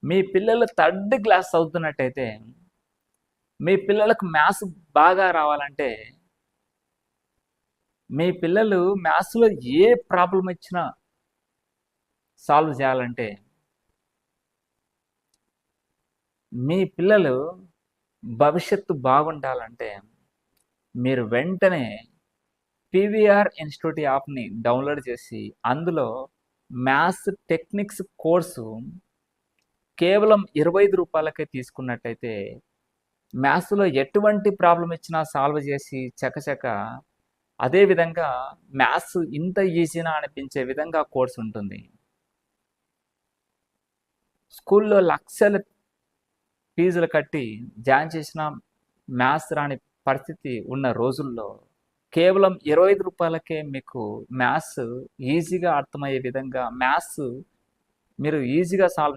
మీ పిల్లలు third class చదువుతున్నట్టయితే మీ పిల్లలకు maths బాగా రావాలంటే మీ పిల్లలు మ్యాథ్స్లో ఏ ప్రాబ్లం ఇచ్చినా సాల్వ్ చేయాలంటే మీ పిల్లలు భవిష్యత్తు బాగుండాలంటే మీరు వెంటనే పీవీఆర్ ఇన్స్టిట్యూట్ యాప్ని డౌన్లోడ్ చేసి అందులో మ్యాథ్స్ టెక్నిక్స్ కోర్సు కేవలం 25 రూపాయలకే తీసుకున్నట్టయితే మ్యాథ్స్లో ఎటువంటి ప్రాబ్లం ఇచ్చినా సాల్వ్ చేసి చకచక అదేవిధంగా మ్యాథ్స్ ఇంత ఈజీనా అనిపించే విధంగా కోర్స్ ఉంటుంది. స్కూల్లో లక్షల ఫీజులు కట్టి జాయిన్ చేసిన మ్యాథ్స్ రాని పరిస్థితి ఉన్న రోజుల్లో కేవలం 25 రూపాయలకే మీకు మ్యాథ్స్ ఈజీగా అర్థమయ్యే విధంగా మ్యాథ్స్ మీరు ఈజీగా సాల్వ్